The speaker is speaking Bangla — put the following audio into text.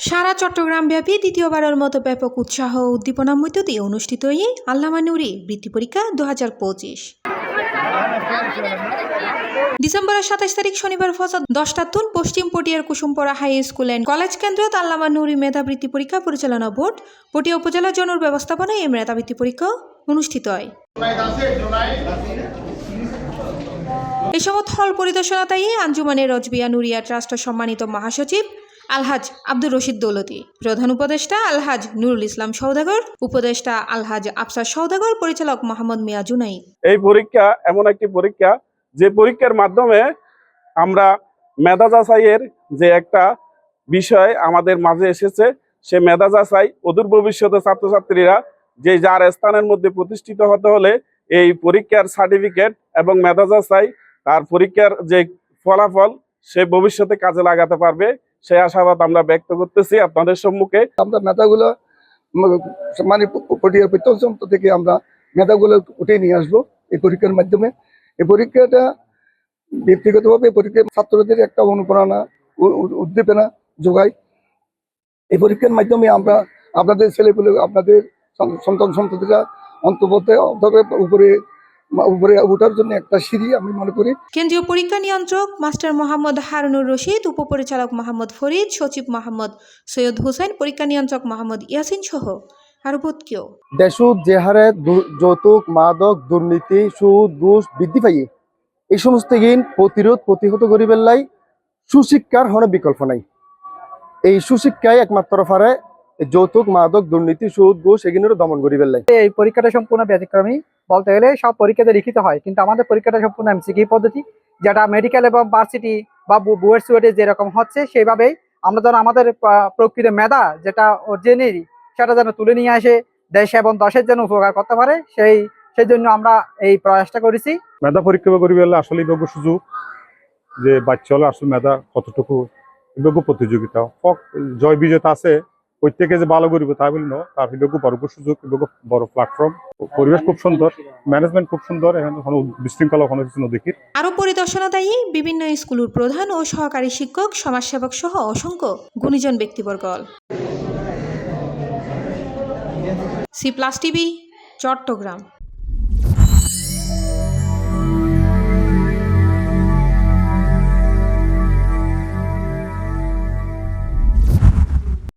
সারা চট্টগ্রাম ব্যাপী দ্বিতীয়বারের মতো ব্যাপক উৎসাহ ও উদ্দীপনার মধ্য দিয়ে অনুষ্ঠিত এই আল্লামা নুরী বৃত্তি পরীক্ষা 2025। ডিসেম্বরের 27 তারিখ শনিবার ফজর 10টাতুন পশ্চিম পটিয়ার কুসুমপাড়া high school and college কেন্দ্রত Allama Nuri মেধাবৃত্তি পরীক্ষা পরিচালনা বোর্ড পটিয়া উপজেলা জনুর ব্যবস্থাপনায় এই মেধাবৃত্তি পরীক্ষা অনুষ্ঠিত হয়। এই সময় হল পরিদর্শনতায় আঞ্জুমানের রজবিয়া নুরিয়া ট্রাস্টের সম্মানিত মহাসচিব আলহাজ আব্দুর রশিদ দৌলতি, প্রধান উপদেষ্টা আলহাজ নুরুল ইসলাম সওদাগর, উপদেষ্টা আলহাজ আফসার সওদাগর, পরিচালক মোহাম্মদ মিয়া জুনাইদ। এই পরীক্ষা এমন একটি পরীক্ষা যে পরীক্ষার মাধ্যমে আমরা মেধা যাচাইয়ের যে একটা বিষয় আমাদের মাঝে এসেছে, সে মেধা যাচাই অদূর ভবিষ্যতে ছাত্রছাত্রীরা যে যার স্থানের মধ্যে প্রতিষ্ঠিত হতে হলে এই পরীক্ষার সার্টিফিকেট এবং মেধা যাচাই তার পরীক্ষার যে ফলাফল সে ভবিষ্যতে কাজে লাগাতে পারবে, সেই আশাবাদ আমরা ব্যক্ত করতেছি আপনাদের সম্মুখে। আমরা মেধাগুলো মানে পটিয়ার প্রত্যন্ত থেকে আমরা মেধাগুলো উঠে নিয়ে আসবো এই পরীক্ষার মাধ্যমে। এই পরীক্ষাটা ব্যক্তিগতভাবে পরীক্ষার ছাত্রদের একটা অনুপ্রেরণা উদ্দীপনা যোগায়। এই পরীক্ষার মাধ্যমে আমরা আপনাদের ছেলেপুলে আপনাদের সন্তান সন্ততিরা অন্তর্ভুক্ত উপরে ওঠার জন্য একটা সিঁড়ি আমি মনে করি। কেন্দ্রীয় পরীক্ষা নিয়ন্ত্রক মাস্টার মোহাম্মদ হারুনুর রশিদ, উপপরিচালক মোহাম্মদ ফরিদ, সচিব মোহাম্মদ সৈয়দ হোসেন, পরীক্ষা নিয়ন্ত্রক মোহাম্মদ ইয়াসিন সহ আরো বহুত কেউ। দেশত যে হারে যৌতুক মাদক দুর্নীতি সুদ ঘুষ বৃদ্ধি পাইয়ে এই সমস্ত প্রতিহত করিবার লাই সুশিক্ষার কোনো বিকল্প নাই। এই সুশিক্ষায় একমাত্র পারে যৌতুক মাদক দুর্নীতি সুদ ঘুষ এগুলোর দমন করিবার লাই। এই পরীক্ষাটা সম্পূর্ণ ব্যতিক্রমী বলতে গেলে, সব পরীক্ষাতে লিখিত হয়, কিন্তু আমাদের পরীক্ষাটা সম্পূর্ণ এমসিকিউ পদ্ধতি, যেটা মেডিকেল এবং ভার্সিটি বা বুয়েট সুয়েটে যেরকম হচ্ছে সেইভাবেই আমরা যেন আমাদের প্রকৃত মেধা যেটা অর্জনেরই সেটা যেন তুলে নিয়ে আসে দেশ এবং দশের যেন উপকার করতে পারে, সেই জন্য আমরা এই প্রয়াসটা করেছি। মেধা পরীক্ষা করিবার আসলে যোগ্য সুযোগ যে বাচ্চা হলে আসলে মেধা কতটুকু যোগ্য প্রতিযোগিতা জয় বিজেতা আছে, প্রত্যেকে যে ভালো করিব তা বলি না, তার যোগ্য বড় সুযোগ বড় প্ল্যাটফর্ম। পরিবেশ খুব সুন্দর, ম্যানেজমেন্ট খুব সুন্দর, এখানে কোনো বিশৃঙ্খলা কোনো কিছু দেখি। আরো পরিদর্শনতায় বিভিন্ন স্কুলের প্রধান ও সহকারী শিক্ষক, সমাজসেবক সহ অসংখ্য গুণীজন ব্যক্তিবর্গ। C+ TV, Chittagong.